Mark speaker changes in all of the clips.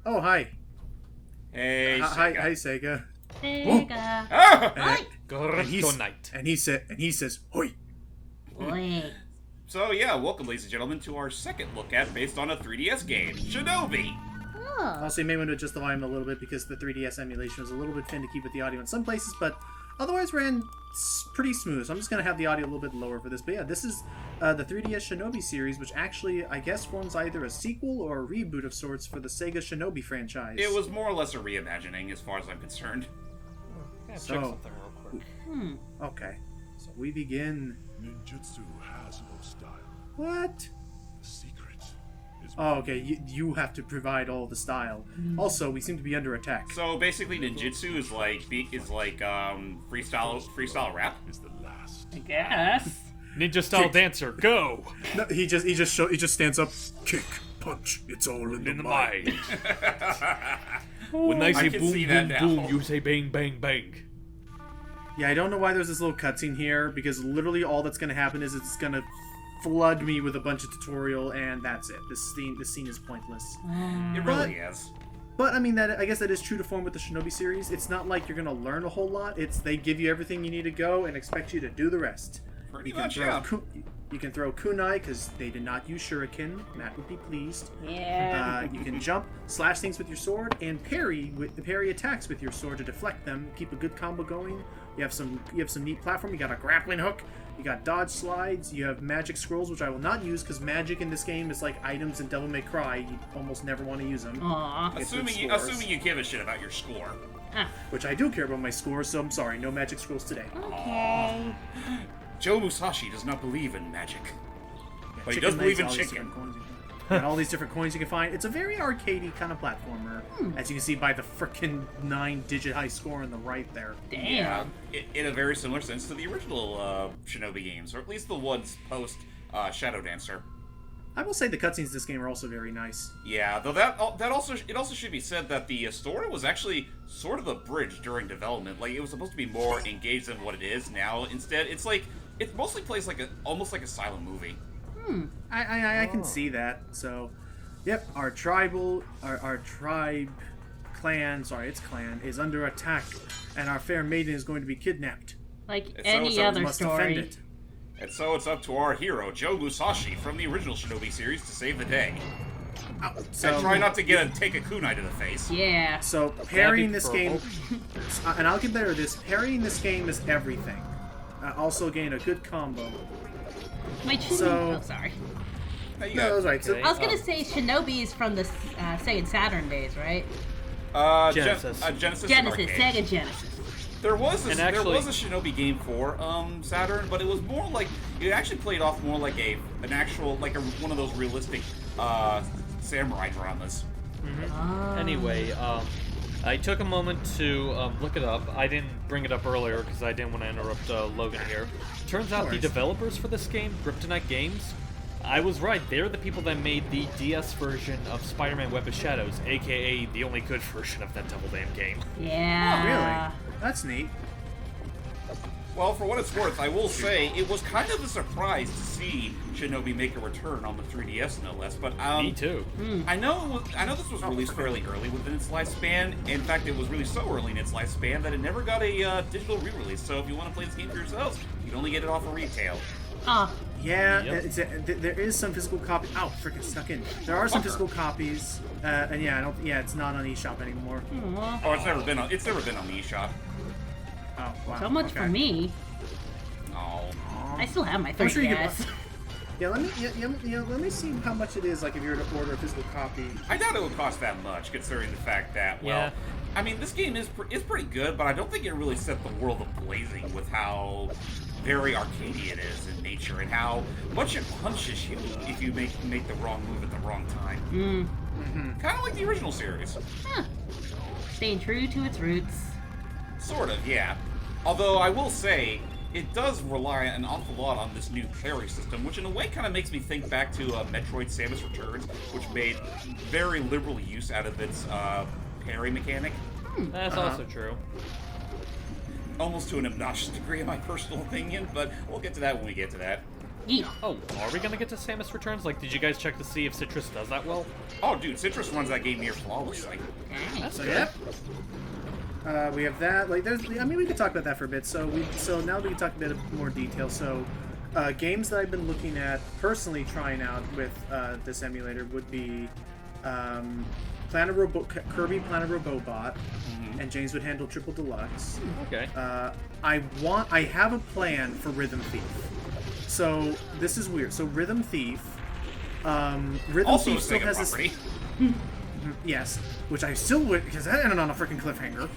Speaker 1: Oh, hi.
Speaker 2: Hey,
Speaker 1: Hi,
Speaker 2: Sega.
Speaker 1: Sega.
Speaker 3: Sega.
Speaker 2: Ah!
Speaker 1: And he says, "Hoi."
Speaker 3: Wait.
Speaker 2: So yeah, welcome, ladies and gentlemen, to our second look at based on a 3DS game, Shinobi.
Speaker 3: Oh.
Speaker 1: Also, you may want to adjust the volume a little bit because the 3DS emulation was a little bit finicky with the audio in some places, but otherwise ran pretty smooth. So I'm just going to have the audio a little bit lower for this. But yeah, this is the 3DS Shinobi series, which actually, I guess, forms either a sequel or a reboot of sorts for the Sega Shinobi franchise.
Speaker 2: It was more or less a reimagining, as far as I'm concerned.
Speaker 4: Yeah, check
Speaker 1: So-
Speaker 4: something real quick.
Speaker 1: Okay, so we begin...
Speaker 5: Ninjutsu has no style.
Speaker 1: What?
Speaker 5: The secret is
Speaker 1: Oh, okay, you have to provide all the style. Also, we seem to be under attack.
Speaker 2: So basically, ninjutsu is like freestyle rap.
Speaker 5: is the last.
Speaker 3: I guess.
Speaker 4: Ninja style dancer, go!
Speaker 1: No, he just stands up, kick, punch, it's all in the mind.
Speaker 4: When I say
Speaker 2: can
Speaker 4: boom,
Speaker 2: see that
Speaker 4: boom,
Speaker 2: now.
Speaker 4: boom, you say bang, bang, bang.
Speaker 1: Yeah, I don't know why there's this little cutscene here, because literally all that's going to happen is it's going to flood me with a bunch of tutorial, and that's it. This scene is pointless.
Speaker 2: It really is.
Speaker 1: But, I mean, I guess that is true to form with the Shinobi series. It's not like you're going to learn a whole lot. It's they give you everything you need to go and expect you to do the rest.
Speaker 2: Pretty
Speaker 1: You can
Speaker 2: much,
Speaker 1: throw
Speaker 2: yeah.
Speaker 1: you can throw kunai, because they did not use shuriken. Matt would be pleased.
Speaker 3: Yeah.
Speaker 1: You can jump, slash things with your sword, and parry attacks with your sword to deflect them. Keep a good combo going. You have some neat platform. You got a grappling hook. You got dodge slides. You have magic scrolls, which I will not use because magic in this game is like items in Devil May Cry. You almost never want to use them.
Speaker 3: Aw.
Speaker 1: Get good
Speaker 2: Assuming
Speaker 1: scores.
Speaker 2: you give a shit about your score.
Speaker 3: Ah,
Speaker 1: Which I do care about my scores, so I'm sorry, no magic scrolls today.
Speaker 3: okay.
Speaker 2: Joe Musashi does not believe in magic. But he
Speaker 1: Chicken
Speaker 2: does believe
Speaker 1: legs,
Speaker 2: in
Speaker 1: all these
Speaker 2: chicken.
Speaker 1: different coins you can- and all these different coins you can find. It's a very arcadey kind of platformer, as you can see by the frickin' 9-digit high score on the right there.
Speaker 3: Damn.
Speaker 2: In a very similar sense to the original Shinobi games, or at least the ones post Shadow Dancer.
Speaker 1: I will say the cutscenes in this game are also very nice.
Speaker 2: Yeah, though that also should be said that the story was actually sort of abridged during development. Like it was supposed to be more engaged than what it is now. Instead, it's like it mostly plays like almost like a silent movie.
Speaker 1: I can see that. So, yep, our tribe clan, it's clan, is under attack, and our fair maiden is going to be kidnapped.
Speaker 3: Like
Speaker 2: It's
Speaker 3: any
Speaker 2: so
Speaker 3: other
Speaker 1: Must defend
Speaker 3: story.
Speaker 1: it.
Speaker 2: And so it's up to our hero Joe Musashi from the original Shinobi series to save the day.
Speaker 1: So,
Speaker 2: And try not to take a kunai to the face.
Speaker 3: Yeah.
Speaker 1: So parrying
Speaker 4: That'd
Speaker 1: this
Speaker 4: be
Speaker 1: game, and I'll get better at this. Parrying this game is everything. Also gain a good combo.
Speaker 3: My chin.
Speaker 1: So-
Speaker 3: Oh, sorry.
Speaker 2: Hey, you
Speaker 1: No,
Speaker 2: got-
Speaker 1: that's right. So,
Speaker 4: Okay.
Speaker 3: I was gonna say Shinobi is from the Sega Saturn days, right?
Speaker 4: Genesis.
Speaker 2: Genesis.
Speaker 3: Genesis,
Speaker 2: arcade.
Speaker 3: Sega Genesis.
Speaker 2: There was a
Speaker 4: actually-
Speaker 2: Shinobi game for Saturn, but it was more like it actually played off more like one of those realistic samurai dramas.
Speaker 4: Anyway, I took a moment to look it up. I didn't bring it up earlier because I didn't want to interrupt Logan here. Turns out the
Speaker 1: worries.
Speaker 4: developers for this game, Kryptonite Games, I was right. They're the people that made the DS version of Spider-Man Web of Shadows, aka the only good version of that double damn game.
Speaker 3: Yeah.
Speaker 1: really, that's neat.
Speaker 2: Well, for what it's worth, I will say it was kind of a surprise to see Shinobi make a return on the 3DS, no less. But
Speaker 4: Me too.
Speaker 2: I know this was released fairly early within its lifespan. In fact, it was really so early in its lifespan that it never got a digital re-release. So if you want to play this game for yourselves, you can only get it off of retail.
Speaker 3: Ah.
Speaker 1: Yeah,
Speaker 4: Yep.
Speaker 1: there is some physical copy. Ow, freaking stuck in. There are some physical copies, and yeah, it's not on eShop anymore.
Speaker 3: Aw.
Speaker 2: Oh, it's never been on the eShop.
Speaker 1: Oh, wow.
Speaker 3: So much
Speaker 1: okay.
Speaker 3: for me.
Speaker 2: Oh.
Speaker 3: I still have my 3DS.
Speaker 1: I'm sure you could. Yeah, let me see how much it is. Like if you were to order a physical copy.
Speaker 2: I doubt it would cost that much, considering the fact that, well,
Speaker 4: Yeah.
Speaker 2: I mean, this game is pretty good, but I don't think it really set the world ablazing with how very arcadey it is in nature and how much it punches you if you make the wrong move at the wrong time. Kind of like the original series.
Speaker 3: Huh. Staying true to its roots.
Speaker 2: Sort of, yeah. Although I will say, it does rely an awful lot on this new parry system, which in a way kind of makes me think back to Metroid Samus Returns, which made very liberal use out of its parry mechanic.
Speaker 4: That's also true.
Speaker 2: Almost to an obnoxious degree in my personal opinion, but we'll get to that when we get to that.
Speaker 3: Yeet.
Speaker 4: Oh, are we gonna get to Samus Returns? Like, did you guys check to see if Citrus does that well?
Speaker 2: Oh, dude, Citrus runs that game near flawlessly.
Speaker 4: That's
Speaker 1: So
Speaker 4: good.
Speaker 1: yeah. We have that. Like, I mean, we could talk about that for a bit. So now we can talk a bit more detail. So, games that I've been looking at personally trying out with this emulator would be Kirby Planet Robobot, and James would handle Triple Deluxe.
Speaker 4: Okay.
Speaker 1: I have a plan for Rhythm Thief. So this is weird. So Rhythm Thief, Rhythm
Speaker 2: Also
Speaker 1: Thief
Speaker 2: a
Speaker 1: still
Speaker 2: Sega
Speaker 1: has
Speaker 2: property.
Speaker 1: yes, which I still would because that ended on a freaking cliffhanger.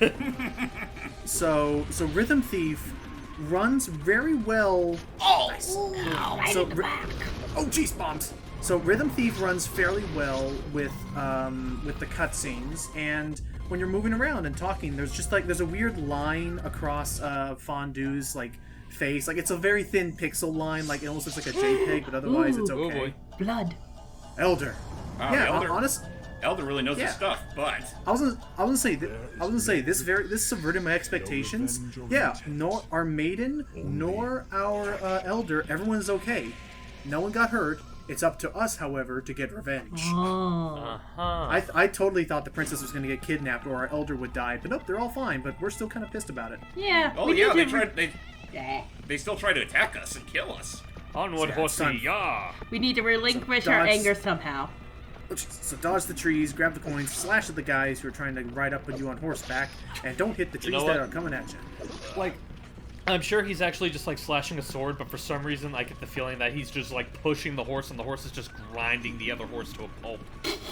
Speaker 1: so Rhythm Thief runs very well.
Speaker 2: Oh!
Speaker 1: Nice.
Speaker 3: Right
Speaker 1: So
Speaker 3: in the back.
Speaker 1: oh jeez, bombs. So Rhythm Thief runs fairly well with the cutscenes, and when you're moving around and talking, there's a weird line across Fondue's like face, like it's a very thin pixel line, like it almost looks like a JPEG, but otherwise it's
Speaker 3: Ooh.
Speaker 1: okay.
Speaker 4: Oh boy.
Speaker 3: Blood.
Speaker 1: Elder.
Speaker 2: Wow,
Speaker 1: Yeah,
Speaker 2: Elder,
Speaker 1: honest.
Speaker 2: Elder really knows
Speaker 1: Yeah.
Speaker 2: his stuff, but
Speaker 1: I was gonna say this subverted my expectations. Yeah, nor our maiden nor our elder, everyone's okay. No one got hurt. It's up to us, however, to get revenge.
Speaker 3: Oh.
Speaker 4: Uh-huh.
Speaker 1: I totally thought the princess was going to get kidnapped or our elder would die, but nope, they're all fine. But we're still kind of pissed about it.
Speaker 3: Yeah.
Speaker 2: oh
Speaker 3: we
Speaker 2: yeah,
Speaker 3: need
Speaker 2: they
Speaker 3: to
Speaker 2: tried. They still try to attack us and kill us.
Speaker 4: Onward,
Speaker 1: Yeah, it's time.
Speaker 4: horsey, yeah!
Speaker 3: We need to relinquish
Speaker 1: So
Speaker 3: our
Speaker 1: dodge-
Speaker 3: anger somehow.
Speaker 1: So dodge the trees, grab the coins, slash at the guys who are trying to ride up with you on horseback, and don't hit the trees
Speaker 4: know
Speaker 1: that
Speaker 4: what?
Speaker 1: are coming at you.
Speaker 4: Like, I'm sure he's actually just like slashing a sword, but for some reason I get the feeling that he's just like pushing the horse and the horse is just grinding the other horse to a pulp.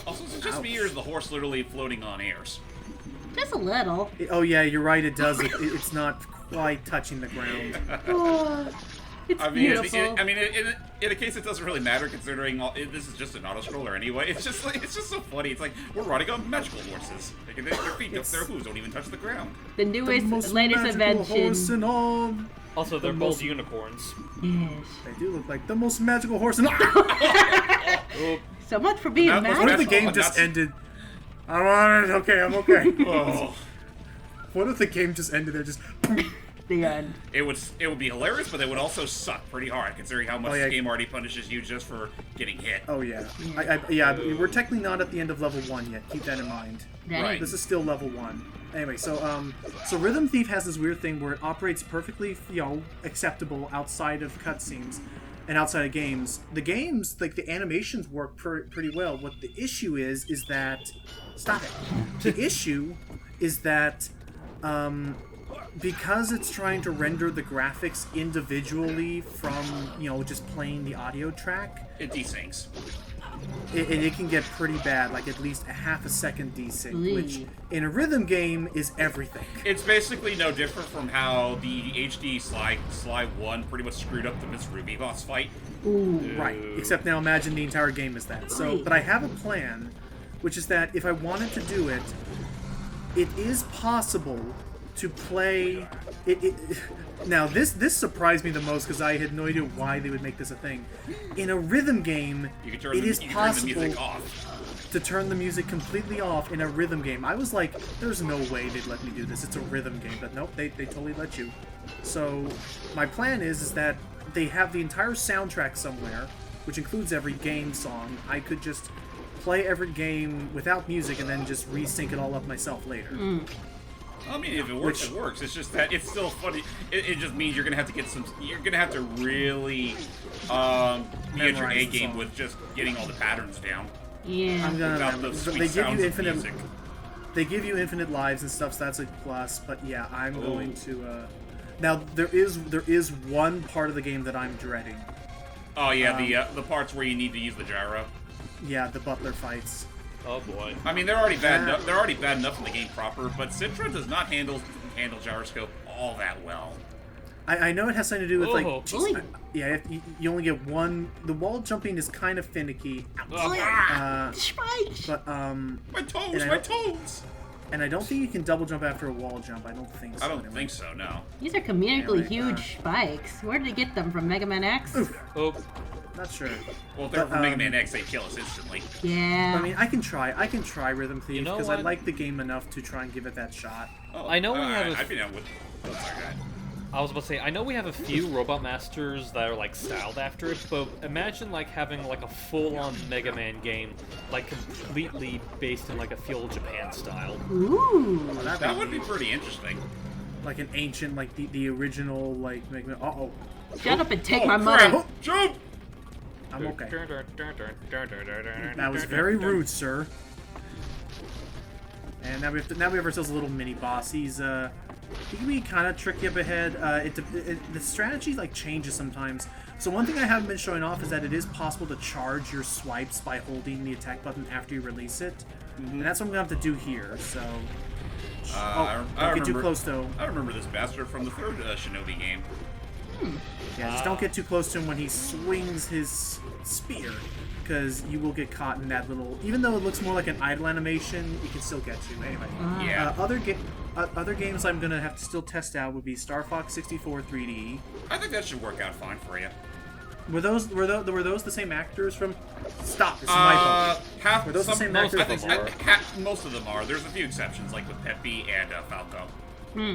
Speaker 2: Also, is it just me or is the horse literally floating on airs?
Speaker 3: Just a little.
Speaker 1: Oh yeah, you're right. It does. It's not quite touching the ground.
Speaker 3: Oh, it's
Speaker 2: I mean,
Speaker 3: beautiful.
Speaker 2: in a case it doesn't really matter considering this is just an auto scroller anyway. It's just so funny. It's like we're riding on magical horses. Their feet, their hooves don't even touch the ground.
Speaker 3: The
Speaker 1: The
Speaker 3: newest,
Speaker 1: most
Speaker 3: latest
Speaker 1: magical horse
Speaker 3: invention.
Speaker 1: in all.
Speaker 4: Also, they're
Speaker 1: The
Speaker 4: both
Speaker 1: most-
Speaker 4: unicorns.
Speaker 3: Yes.
Speaker 1: They do look like the most magical horse in all.
Speaker 4: Oh,
Speaker 3: So much for being
Speaker 2: Not the
Speaker 1: What if the
Speaker 3: magical.
Speaker 1: game just ended? I want it. Okay, I'm okay.
Speaker 2: Oh,
Speaker 1: What if the game just ended there? Just.
Speaker 3: The end.
Speaker 2: it would be hilarious, but it would also suck pretty hard considering how much
Speaker 1: Oh, yeah.
Speaker 2: this game already punishes you just for getting hit.
Speaker 1: Oh yeah. Yeah. We're technically not at the end of level 1 yet. Keep that in mind.
Speaker 2: Right.
Speaker 1: This is still level 1. Anyway, so Rhythm Thief has this weird thing where it operates perfectly, acceptable outside of cutscenes and outside of games. The games, like the animations, work pretty well. What the issue is that stop it. The issue is that because it's trying to render the graphics individually from just playing the audio track,
Speaker 2: It desyncs.
Speaker 1: it can get pretty bad, like at least a half a second desync, which
Speaker 3: Ooh.
Speaker 1: in a rhythm game is everything.
Speaker 2: It's basically no different from how the HD Sly 1 pretty much screwed up the Miss Ruby boss fight.
Speaker 3: Ooh.
Speaker 1: Right. Except now imagine the entire game is that. So,
Speaker 3: Right.
Speaker 1: but I have a plan, which is that if I wanted to do it, it is possible to play it. Now this surprised me the most because I had no idea why they would make this a thing. In a rhythm game,
Speaker 2: You can turn,
Speaker 1: it is
Speaker 2: turn the
Speaker 1: possible
Speaker 2: music off.
Speaker 1: to turn the music completely off in a rhythm game. I was like, there's no way they'd let me do this. It's a rhythm game. But nope, they totally let you. So my plan is that they have the entire soundtrack somewhere, which includes every game song. I could just play every game without music and then just resync it all up myself later.
Speaker 2: I mean, if it works, it works. It's just that it's still funny. It just means you're gonna have to get some. You're gonna have to really be at your
Speaker 1: Memorize
Speaker 2: A
Speaker 1: the
Speaker 2: game
Speaker 1: song.
Speaker 2: with just getting all the patterns down.
Speaker 3: Yeah.
Speaker 1: I'm gonna
Speaker 2: Without
Speaker 1: remember.
Speaker 2: those
Speaker 1: They
Speaker 2: sweet
Speaker 1: give
Speaker 2: sounds
Speaker 1: you
Speaker 2: of
Speaker 1: infinite.
Speaker 2: music.
Speaker 1: They give you infinite lives and stuff, so that's a plus. But yeah, I'm
Speaker 2: Ooh.
Speaker 1: going to. Now there is one part of the game that I'm dreading.
Speaker 2: Oh yeah, the parts where you need to use the gyro.
Speaker 1: Yeah, the butler fights.
Speaker 4: oh boy.
Speaker 2: I mean, they're already bad enough. They're already bad enough in the game proper, but Citra does not handle gyroscope all that well.
Speaker 1: I know it has something to do with like.
Speaker 4: Oh.
Speaker 3: Really?
Speaker 1: Yeah, you only get one. The wall jumping is kind of finicky.
Speaker 3: Spikes.
Speaker 1: But
Speaker 2: My toes,
Speaker 1: And I
Speaker 2: my
Speaker 1: don't-
Speaker 2: toes.
Speaker 1: and I don't think you can double jump after a wall jump. I don't think so.
Speaker 2: I don't
Speaker 1: anyway.
Speaker 2: think so. No.
Speaker 3: These are comedically
Speaker 1: Yeah, like,
Speaker 3: huge spikes. Where did he get them? From Mega Man X?
Speaker 4: Oh,
Speaker 1: Not sure.
Speaker 2: Well, if they're
Speaker 1: But,
Speaker 2: from Mega Man X, they kill us instantly.
Speaker 3: Yeah.
Speaker 1: I mean, I can try Rhythm Thief
Speaker 4: You know
Speaker 1: because I
Speaker 4: what?
Speaker 1: like the game enough to try and give it that shot.
Speaker 2: Oh,
Speaker 4: I know we have a-
Speaker 2: I'd be down with. Oh, sorry, go ahead.
Speaker 4: I was about to say, I know we have a few Robot Masters that are like styled after it, but imagine like having like a full-on Mega Man game, like completely based in like a feudal Japan style.
Speaker 3: Ooh.
Speaker 2: That would be pretty interesting.
Speaker 1: Like an ancient, like the original, like. Uh-oh.
Speaker 3: Shut up and take my
Speaker 2: crap.
Speaker 3: money.
Speaker 2: Jump!
Speaker 1: I'm okay. That
Speaker 4: That
Speaker 1: was very rude, sir. And now we have ourselves a little mini boss. He can be kind of tricky up ahead. The strategy like changes sometimes. So one thing I haven't been showing off is that it is possible to charge your swipes by holding the attack button after you release it, and that's what I'm gonna have to do here. So, don't get too close though.
Speaker 2: I remember this bastard from the third Shinobi game.
Speaker 1: Yeah, just don't get too close to him when he swings his spear, because you will get caught in that little. Even though it looks more like an idle animation, it can still get you. Anyway,
Speaker 2: Yeah.
Speaker 1: other games I'm gonna have to still test out would be Star Fox 64 3D.
Speaker 2: I think that should work out fine for you.
Speaker 1: Were those the same actors from? Stop! This is my fault.
Speaker 2: Half
Speaker 1: Were those the same
Speaker 4: most
Speaker 1: actors?
Speaker 4: of them are.
Speaker 2: Most of them are. There's a few exceptions, like with Peppy and Falco.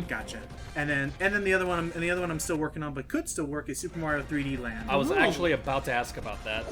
Speaker 1: Gotcha. And then the other one I'm still working on, but could still work, is Super Mario 3D Land.
Speaker 4: I was actually about to ask about that.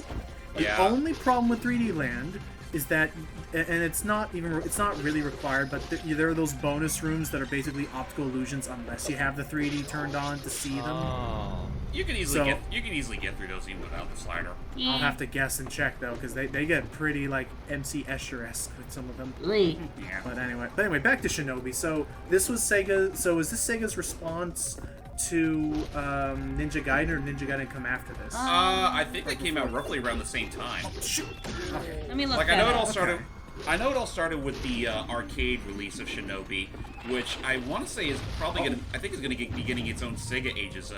Speaker 2: Yeah.
Speaker 1: The only problem with 3D Land is that, and it's not really required, but there are those bonus rooms that are basically optical illusions unless you have the 3D turned on to see them.
Speaker 4: Oh.
Speaker 2: You can easily get through those even without the slider.
Speaker 1: I'll have to guess and check though, because they get pretty like MC Escher-esque with some of them.
Speaker 3: Lee.
Speaker 2: Yeah.
Speaker 1: But anyway, back to Shinobi. So this was Sega. So is this Sega's response to Ninja Gaiden, or Ninja Gaiden come after this?
Speaker 2: I think they came out roughly around the same time.
Speaker 1: Shoot. Okay.
Speaker 3: Let me look
Speaker 2: Like
Speaker 3: that
Speaker 2: I know it
Speaker 3: up.
Speaker 2: all started. I know it all started with the arcade release of Shinobi, which I want to say is probably gonna. I think is gonna be getting its own Sega Ages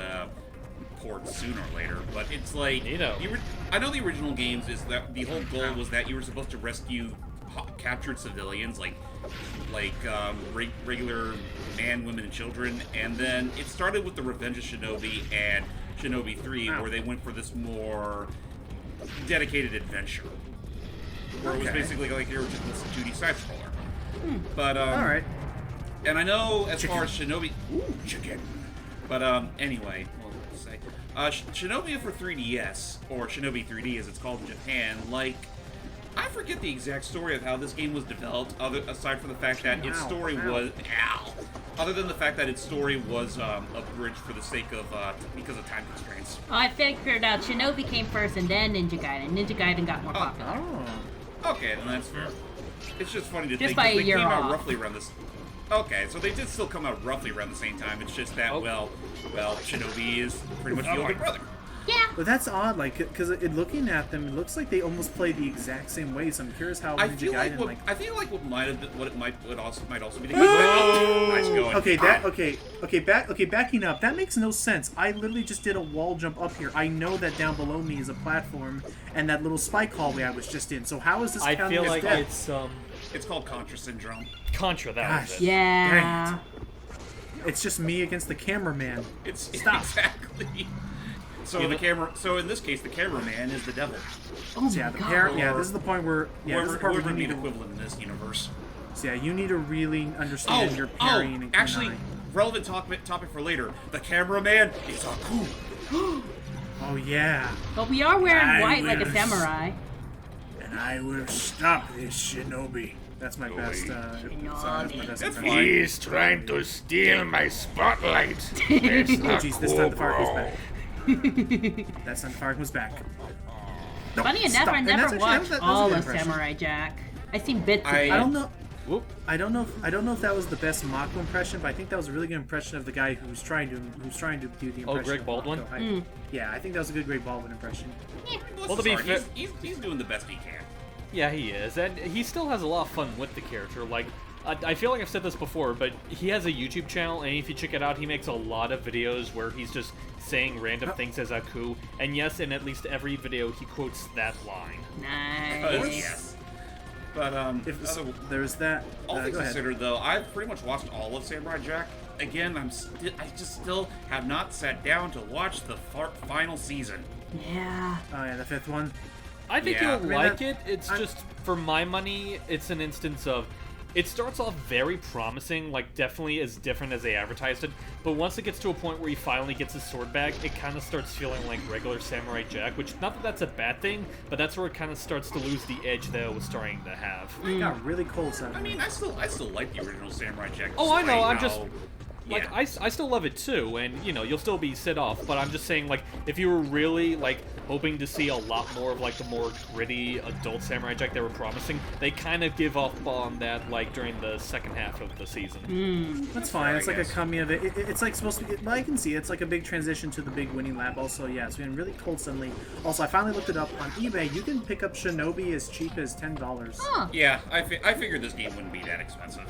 Speaker 2: port sooner or later. But it's like I know the original games is that the whole goal was that you were supposed to rescue captured civilians, like regular man, women, and children, and then it started with the Revenge of Shinobi and Shinobi 3, where they went for this more dedicated adventure. Where it was basically like your just 2D side scroller. But
Speaker 1: All right.
Speaker 2: and I know as far as Shinobi, chicken. But anyway, what was I say? Shinobi for 3DS, or Shinobi 3D as it's called in Japan, like I forget the exact story of how this game was developed, aside from the fact that its story was other than the fact that its story was abridged for the sake of because of time constraints.
Speaker 3: Oh, I figured out Shinobi came first and then Ninja Gaiden. Ninja Gaiden got more popular.
Speaker 1: Oh.
Speaker 2: Okay, then that's fair. It's just funny to
Speaker 3: Just
Speaker 2: think
Speaker 3: by
Speaker 2: that
Speaker 3: a
Speaker 2: they
Speaker 3: year
Speaker 2: came out
Speaker 3: off.
Speaker 2: roughly around this. Okay, so they did still come out roughly around the same time. It's just that well, Shinobi is pretty much the older brother.
Speaker 3: Yeah.
Speaker 1: But that's odd, like, because looking at them, it looks like they almost play the exact same way. So I'm curious how
Speaker 2: I
Speaker 1: Ninja
Speaker 2: feel like
Speaker 1: Gaiden,
Speaker 2: what might have been, might also be the case. Nice going.
Speaker 1: Okay, backing up. That makes no sense. I literally just did a wall jump up here. I know that down below me is a platform, and that little spike hallway I was just in. So how is this
Speaker 4: I
Speaker 1: counting
Speaker 4: feel
Speaker 1: as
Speaker 4: like
Speaker 1: death?
Speaker 2: It's called Contra Syndrome.
Speaker 4: Contra, that was
Speaker 1: Gosh.
Speaker 4: it.
Speaker 3: Yeah.
Speaker 1: Dang It's just me against the cameraman. Stop.
Speaker 2: Exactly. So So in this case, the cameraman is the devil.
Speaker 3: Oh
Speaker 1: So
Speaker 3: my
Speaker 1: yeah, the
Speaker 3: god.
Speaker 1: this is the point where this is the part where
Speaker 2: Whoever
Speaker 1: you
Speaker 2: be
Speaker 1: need
Speaker 2: the
Speaker 1: to.
Speaker 2: equivalent in this universe.
Speaker 1: So yeah, you need to really understand your parrying and
Speaker 2: actually,
Speaker 1: kunai.
Speaker 2: relevant topic for later. The cameraman is Aku.
Speaker 1: Oh yeah.
Speaker 3: But we are wearing
Speaker 1: I
Speaker 3: white like a
Speaker 1: will
Speaker 3: samurai.
Speaker 1: And I will stop this Shinobi. That's my best. That's my best.
Speaker 2: That's
Speaker 1: impression.
Speaker 2: fine.
Speaker 6: He's trying to steal my spotlight.
Speaker 1: Oh
Speaker 6: It's not
Speaker 1: jeez, this
Speaker 6: cool,
Speaker 1: time the fire
Speaker 6: bro.
Speaker 1: was back. That time the fire was back. No,
Speaker 3: Funny enough,
Speaker 1: stop.
Speaker 3: I
Speaker 1: And
Speaker 3: never
Speaker 1: that's actually-
Speaker 3: watched
Speaker 1: that was a
Speaker 3: all
Speaker 1: good
Speaker 3: of
Speaker 1: impression.
Speaker 3: Samurai Jack. I seen bits of
Speaker 2: I
Speaker 3: it.
Speaker 1: I don't know.
Speaker 4: Whoop.
Speaker 1: I don't know if that was the best Mako impression, but I think that was a really good impression of the guy who's trying to do the impression.
Speaker 4: Greg
Speaker 1: of
Speaker 4: Baldwin?
Speaker 1: Mako. Yeah, I think that was a good Greg Baldwin impression.
Speaker 4: Well, to be fair-
Speaker 2: he's doing the best he can.
Speaker 4: Yeah, he is, and he still has a lot of fun with the character. Like, I feel like I've said this before, but he has a YouTube channel, and if you check it out, he makes a lot of videos where he's just saying random things as Aku, and yes, in at least every video, he quotes that line.
Speaker 3: Nice.
Speaker 2: Yes. But
Speaker 1: There's that.
Speaker 2: all things
Speaker 1: go ahead.
Speaker 2: considered, though, I've pretty much watched all of Samurai Jack. Again, I just still have not sat down to watch the final season.
Speaker 3: Yeah.
Speaker 1: Oh yeah, the fifth one.
Speaker 4: I think
Speaker 2: Yeah.
Speaker 4: you'll
Speaker 1: I mean,
Speaker 4: like
Speaker 1: that-
Speaker 4: it. It's
Speaker 1: I'm-
Speaker 4: just, for my money, it's an instance of it starts off very promising, like definitely as different as they advertised it, but once it gets to a point where he finally gets his sword back, it kind of starts feeling like regular Samurai Jack, which, not that that's a bad thing, but that's where it kind of starts to lose the edge that it was starting to have.
Speaker 1: It got really cold suddenly.
Speaker 2: I mean, I still like the original Samurai Jack.
Speaker 4: Oh, I know,
Speaker 2: despite
Speaker 4: I'm just...
Speaker 2: how-
Speaker 4: Like,
Speaker 2: yeah.
Speaker 4: I still love it too, and, you know, you'll still be set off, but I'm just saying, like, if you were really, like, hoping to see a lot more of, like, the more gritty adult Samurai Jack they were promising, they kind of give up on that, like, during the second half of the season.
Speaker 1: That's fine. It's
Speaker 2: I
Speaker 1: like a
Speaker 2: guess.
Speaker 1: coming of it. It's like supposed to be. Well, I can see it's like a big transition to the big winning lap. Also, yeah, it's been really cold suddenly. Also, I finally looked it up on eBay. You can pick up Shinobi as cheap as $10.
Speaker 3: Huh.
Speaker 2: Yeah, I figured this game wouldn't be that expensive.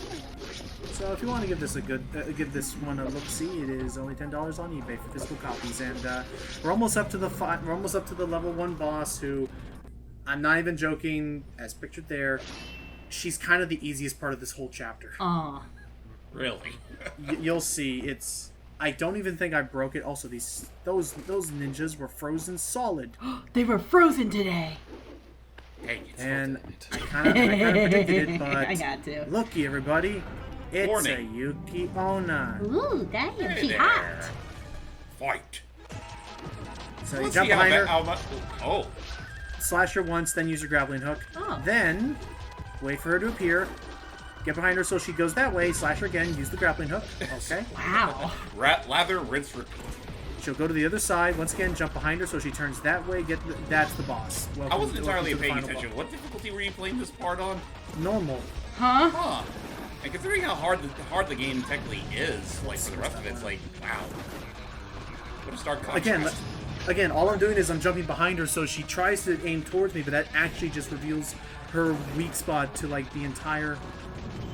Speaker 1: So if you want to give this a good, give this one a look, see, it is only $10 on eBay for physical copies, and we're almost up to the we're almost up to the level 1 boss. Who, I'm not even joking, as pictured there, she's kind of the easiest part of this whole chapter.
Speaker 3: Aw.
Speaker 2: Really?
Speaker 1: You'll see. It's. I don't even think I broke it. Also, those ninjas were frozen solid,
Speaker 3: They were frozen today.
Speaker 2: Hey,
Speaker 1: and I kind of predicted it, but
Speaker 3: I got to.
Speaker 1: looky, everybody, it's
Speaker 2: Warning.
Speaker 1: a Yuki Onna.
Speaker 3: Ooh, damn,
Speaker 2: Hey
Speaker 3: she
Speaker 2: there.
Speaker 3: hot.
Speaker 2: Fight.
Speaker 1: So you
Speaker 2: Let's
Speaker 1: jump
Speaker 2: see
Speaker 1: behind her,
Speaker 2: how much. Oh,
Speaker 1: slash her once, then use your grappling hook.
Speaker 3: Oh.
Speaker 1: Then wait for her to appear. Get behind her so she goes that way. Slash her again. Use the grappling hook. Okay.
Speaker 3: Wow.
Speaker 2: lather, rinse, repeat.
Speaker 1: She'll go to the other side. Once again, jump behind her so she turns that way. That's the boss.
Speaker 2: I wasn't entirely
Speaker 1: welcome to the
Speaker 2: paying
Speaker 1: final
Speaker 2: attention. What difficulty were you playing this part on?
Speaker 1: boss. Normal.
Speaker 3: Huh?
Speaker 2: Huh. And considering how hard the game technically is, like for the rest of it, it's like, wow. What a stark contrast.
Speaker 1: Again, all I'm doing is I'm jumping behind her so she tries to aim towards me, but that actually just reveals her weak spot to like the entire.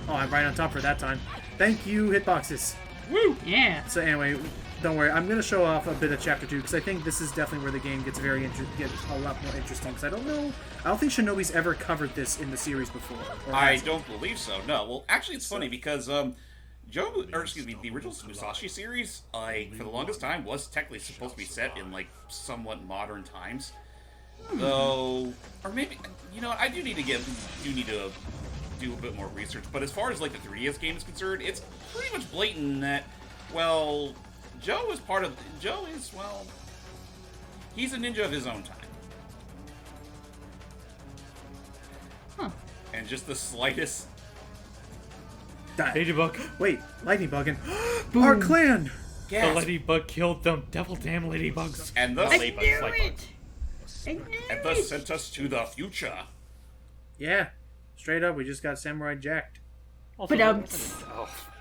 Speaker 1: Oh, I'm right on top of her that time. Thank you, hitboxes.
Speaker 2: Woo!
Speaker 3: Yeah.
Speaker 1: So anyway, don't worry. I'm gonna show off a bit of Chapter 2 because I think this is definitely where the game gets gets a lot more interesting. Because I don't think Shinobi's ever covered this in the series before. Or
Speaker 2: I
Speaker 1: has it?
Speaker 2: don't believe so. No. Well, actually, it's funny because the original Musashi series, like for the longest time, was technically supposed to be set in like somewhat modern times. Though, or maybe I do need to do a bit more research. But as far as like the 3DS game is concerned, it's pretty much blatant that Joe is he's a ninja of his own time.
Speaker 3: Huh.
Speaker 2: And just the slightest.
Speaker 1: Die.
Speaker 4: Ladybug.
Speaker 1: Wait, lightning bugging. Our clan.
Speaker 4: The
Speaker 2: Gasp.
Speaker 4: ladybug killed them. Devil damn ladybugs.
Speaker 2: And thus,
Speaker 3: I
Speaker 4: Ladybugs,
Speaker 3: knew
Speaker 4: like
Speaker 3: it! I knew
Speaker 2: and thus
Speaker 3: it!
Speaker 2: sent us to the future.
Speaker 1: Yeah, straight up, we just got Samurai jacked.
Speaker 4: Also,
Speaker 3: Ba-dum.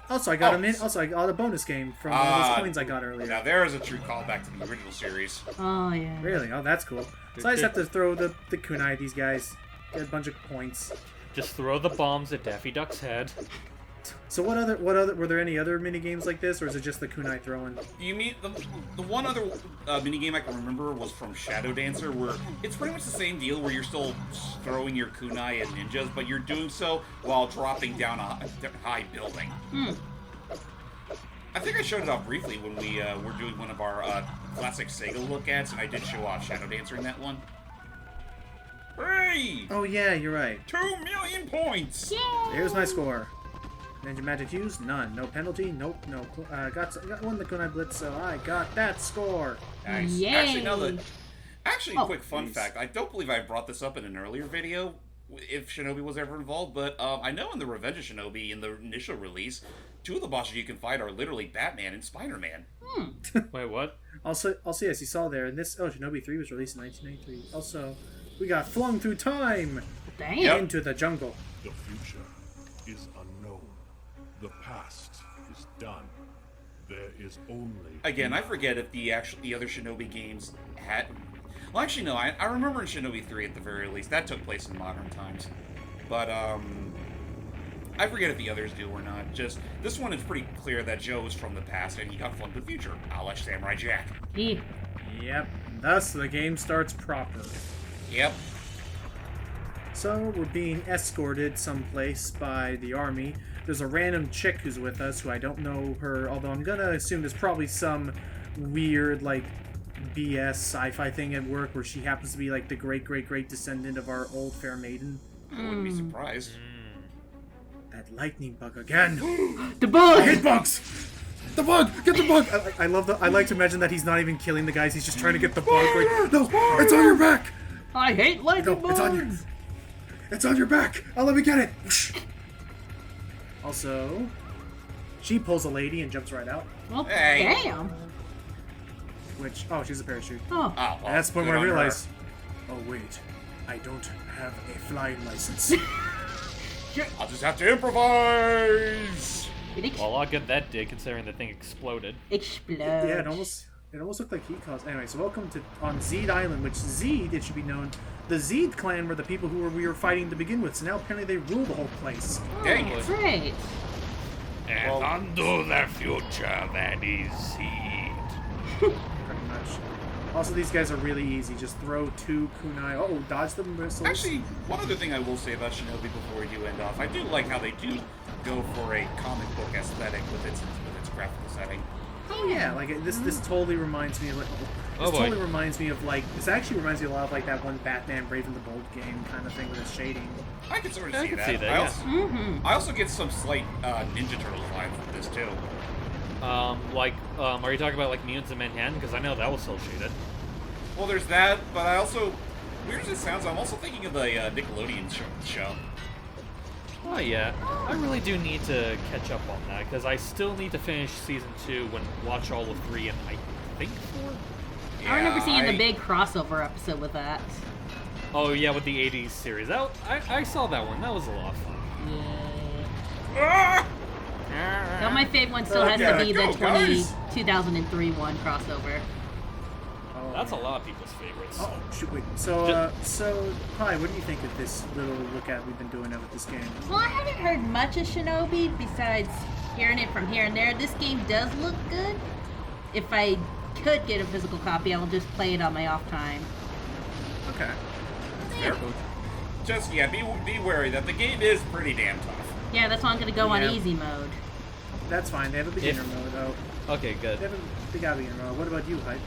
Speaker 1: Also, I got
Speaker 2: Oh.
Speaker 1: Also, I got a bonus game from one of those coins I got
Speaker 2: Now
Speaker 1: earlier.
Speaker 2: there is a true callback to the original series.
Speaker 3: Oh, yeah.
Speaker 1: Really? Oh, that's cool. So I just have to throw the kunai at these guys, get a bunch of points.
Speaker 4: just throw the bombs at Daffy Duck's head.
Speaker 1: So what other were there any other mini games like this, or is it just the kunai throwing?
Speaker 2: You mean the one other minigame I can remember was from Shadow Dancer, where it's pretty much the same deal, where you're still throwing your kunai at ninjas, but you're doing so while dropping down a high building. I think I showed it off briefly when we were doing one of our classic Sega look-ats, and I did show off Shadow Dancer in that one. Hey!
Speaker 1: Oh yeah, you're right.
Speaker 2: 2 million points!
Speaker 1: Here's my score. Ninja magic used? None. No penalty? Nope. No. Got won the kunai blitz, so I got that score.
Speaker 2: Nice.
Speaker 3: Yay.
Speaker 2: Actually,
Speaker 3: Oh,
Speaker 2: quick fun
Speaker 1: please.
Speaker 2: fact. I don't believe I brought this up in an earlier video, if Shinobi was ever involved, but I know in the Revenge of Shinobi, in the initial release, 2 of the bosses you can fight are literally Batman and Spider-Man.
Speaker 4: Wait, what?
Speaker 1: Also, as you saw there, in this, Shinobi 3 was released in 1993. Also, we got flung through time
Speaker 3: Damn.
Speaker 2: Yep.
Speaker 1: into the jungle.
Speaker 5: The future is unknown. The past is done. There is only...
Speaker 2: Again, I forget if the other Shinobi games had... Well, actually, no. I remember in Shinobi 3, at the very least, that took place in modern times. But, I forget if the others do or not. Just, this one is pretty clear that Joe is from the past and he got flung to the future, a la Samurai Jack.
Speaker 3: Yeah.
Speaker 1: Yep. Thus, the game starts proper.
Speaker 2: Yep.
Speaker 1: So, we're being escorted someplace by the army. There's a random chick who's with us, who I don't know her, although I'm gonna assume there's probably some weird, like, BS sci-fi thing at work where she happens to be, like, the great-great-great descendant of our old fair maiden.
Speaker 2: I wouldn't be surprised.
Speaker 1: That lightning bug again.
Speaker 3: The bug!
Speaker 1: I hate bugs. The bug! Get the bug! I love the. I like to imagine that he's not even killing the guys. He's just trying to get the bug. Like, no, it's on your back.
Speaker 3: I hate lightning
Speaker 1: No,
Speaker 3: bugs!
Speaker 1: it's on your. It's on your back. Oh, let me get it. Whoosh. Also, she pulls a lady and jumps right out.
Speaker 3: Well,
Speaker 2: Hey.
Speaker 3: damn.
Speaker 1: Which, oh, she's a parachute.
Speaker 3: Oh.
Speaker 2: Oh, well,
Speaker 1: And that's the point
Speaker 2: good
Speaker 1: where I
Speaker 2: on her.
Speaker 1: realize, oh wait, I don't have a flying license.
Speaker 2: I'll just have to improvise.
Speaker 4: Well, I'll get that dig considering the thing exploded.
Speaker 3: Explode.
Speaker 1: Yeah, it almost looked like he caused. Anyway, so welcome to on Zeed Island, which Zeed, it should be known, the Zeed clan were the people who we were fighting to begin with. So now apparently they rule the whole place.
Speaker 2: Dang it.
Speaker 3: Great.
Speaker 6: And
Speaker 2: Well-
Speaker 6: unto the future that is seed.
Speaker 1: Pretty much. Also, these guys are really easy. Just throw 2 kunai. Oh, dodge the missiles.
Speaker 2: Actually, one other thing I will say about Shinobi before we do end off, I do like how they do go for a comic book aesthetic with its graphical setting.
Speaker 1: oh yeah, like this totally reminds me of like.
Speaker 4: Oh,
Speaker 1: This
Speaker 4: boy.
Speaker 1: totally reminds me of like. This actually reminds me a lot of like that one Batman Brave and the Bold game kind of thing with its shading.
Speaker 2: I can sort of
Speaker 4: I
Speaker 2: see
Speaker 4: can
Speaker 2: that.
Speaker 4: see that,
Speaker 2: I,
Speaker 4: yeah.
Speaker 2: also, I also get some slight Ninja Turtles vibes with this too.
Speaker 4: Are you talking about like Mutants in Manhattan? Because I know that was cel shaded.
Speaker 2: Well, there's that, but I also, weird as it sounds, I'm also thinking of the Nickelodeon show.
Speaker 4: Oh yeah, I really do need to catch up on that because I still need to finish season 2 and watch all of 3 and I think 4.
Speaker 3: I remember seeing the
Speaker 2: I-
Speaker 3: big crossover episode with that.
Speaker 4: Oh yeah, with the 80s series. I saw that one. That was a lot of fun.
Speaker 3: Yeah. Though my fave one still has to
Speaker 2: Yeah,
Speaker 3: be
Speaker 2: go,
Speaker 3: the
Speaker 2: guys.
Speaker 3: 2003 one crossover.
Speaker 1: Oh,
Speaker 4: That's a lot of people's favorites.
Speaker 1: Oh shoot! Wait. So Pi, what do you think of this little look at we've been doing of this game?
Speaker 3: Well, I haven't heard much of Shinobi besides hearing it from here and there. This game does look good. If I could get a physical copy, I will just play it on my off time.
Speaker 1: Okay.
Speaker 2: Just, yeah, be wary that the game is pretty damn tough.
Speaker 3: Yeah, that's why I'm gonna go on
Speaker 1: Yeah.
Speaker 3: easy mode.
Speaker 1: That's fine. They have a beginner mode though.
Speaker 4: Okay, good.
Speaker 1: They got a beginner mode. What about you, Hype?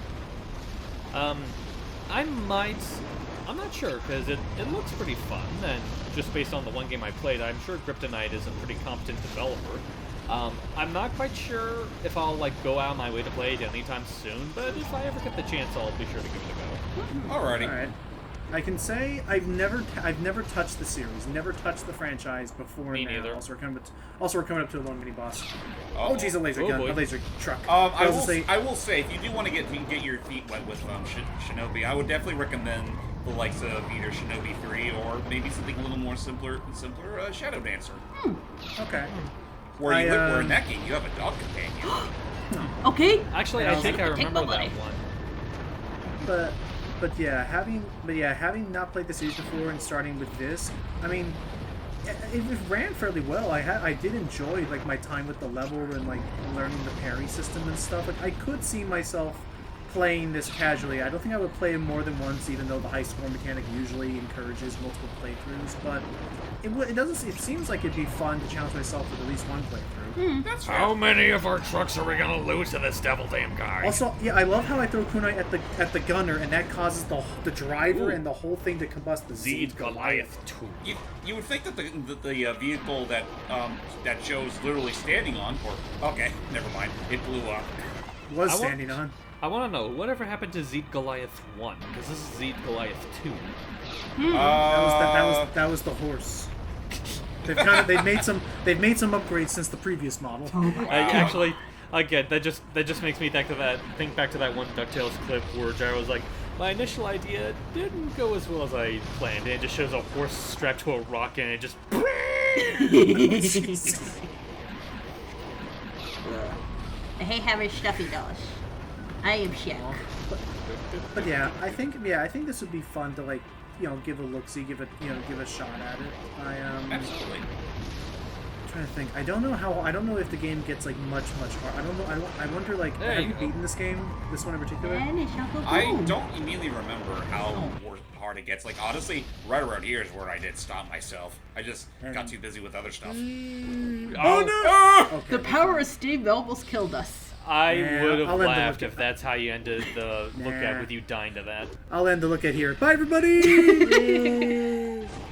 Speaker 4: I'm not sure because it looks pretty fun and just based on the one game I played, I'm sure Kryptonite is a pretty competent developer. I'm not quite sure if I'll like go out of my way to play it anytime soon, but if I ever get the chance, I'll be sure to give it a go.
Speaker 2: Alrighty.
Speaker 1: All right. I can say I've never touched the series, never touched the franchise before.
Speaker 4: Me
Speaker 1: now.
Speaker 4: neither.
Speaker 1: Also, we're coming up to a lone mini boss. Oh, geez, a laser
Speaker 4: Oh,
Speaker 1: gun,
Speaker 4: boy.
Speaker 1: a laser truck.
Speaker 2: I
Speaker 1: was gonna
Speaker 2: I will say, if you do want to get your feet wet with Shinobi, I would definitely recommend the likes of either Shinobi 3 or maybe something a little more simpler, Shadow Dancer.
Speaker 1: Okay.
Speaker 2: Where in that game you have a dog companion.
Speaker 3: Okay.
Speaker 4: Actually,
Speaker 1: Yeah,
Speaker 4: I think I
Speaker 3: take
Speaker 4: remember
Speaker 3: my
Speaker 4: that
Speaker 3: money.
Speaker 4: one.
Speaker 1: But having not played the series before and starting with this, I mean, it ran fairly well. I did enjoy like my time with the level and like learning the parry system and stuff. Like I could see myself playing this casually. I don't think I would play it more than once, even though the high score mechanic usually encourages multiple playthroughs. But it doesn't. It seems like it'd be fun to challenge myself with at least one playthrough.
Speaker 2: That's right.
Speaker 6: How many of our trucks are we gonna lose to this devil damn guy?
Speaker 1: Also, yeah, I love how I throw kunai at the gunner, and that causes the driver
Speaker 4: Ooh.
Speaker 1: and the whole thing to combust. The
Speaker 4: Zeed Goliath 2.
Speaker 2: You would think that the vehicle that Joe's literally standing on, or okay, never mind, it blew up.
Speaker 1: was
Speaker 4: I want-
Speaker 1: standing on.
Speaker 4: I want to know, whatever happened to Zeed Goliath 1? Because this is Zeed Goliath 2.
Speaker 1: That was the horse. They've made some upgrades since the previous model.
Speaker 4: Actually, again, that just makes me think back to that one DuckTales clip where Gyro was like, my initial idea didn't go as well as I planned, and it just shows a horse strapped to a rock and it just
Speaker 3: Hey, have a stuffy dolls. I am Shaq.
Speaker 1: But yeah, I think this would be fun to like give a look, see, give a shot at it.
Speaker 2: Absolutely.
Speaker 1: I'm trying to think. I don't know if the game gets like much hard. I don't know. I wonder like
Speaker 4: There
Speaker 1: have
Speaker 4: you
Speaker 1: you
Speaker 4: go.
Speaker 1: beaten this game? This one in particular?
Speaker 3: And it's Uncle
Speaker 2: I
Speaker 3: Boom.
Speaker 2: don't immediately remember how hard it gets. Like, honestly, right around here is where I did stop myself. I just got too busy with other stuff.
Speaker 1: Oh no! Okay.
Speaker 3: The power of Steve almost killed us.
Speaker 4: I
Speaker 1: Yeah,
Speaker 4: would have
Speaker 1: I'll end the
Speaker 4: laughed
Speaker 1: look
Speaker 4: if
Speaker 1: at-
Speaker 4: that's how you ended the look at
Speaker 1: Nah.
Speaker 4: with you dying to that.
Speaker 1: I'll end the look at here. Bye everybody.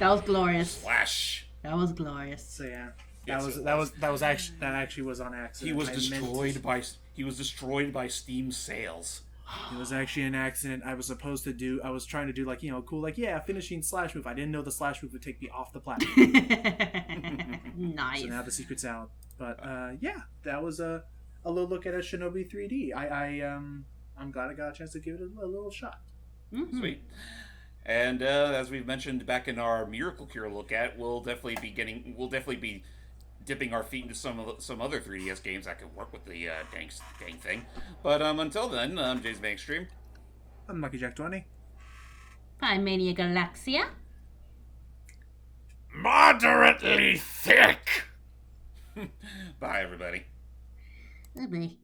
Speaker 3: That was glorious.
Speaker 2: Flash.
Speaker 3: That was glorious.
Speaker 1: So yeah. That actually was on accident.
Speaker 2: He was destroyed by Steam sales.
Speaker 1: It was actually an accident. I was trying to do like, cool, like, yeah, finishing slash move. I didn't know the slash move would take me off the platform.
Speaker 3: Nice.
Speaker 1: So now the secret's out. But yeah, that was a little look at a Shinobi 3D. I'm glad I got a chance to give it a little shot.
Speaker 3: Mm-hmm.
Speaker 2: Sweet. And as we've mentioned back in our Miracle Cure look at, we'll definitely be dipping our feet into some other 3DS games that could work with the dang thing. But until then, I'm James Bankstream.
Speaker 1: I'm Lucky Jack 20.
Speaker 3: I'm Mania Galaxia.
Speaker 6: Moderately thick.
Speaker 2: Bye, everybody.
Speaker 3: Bye.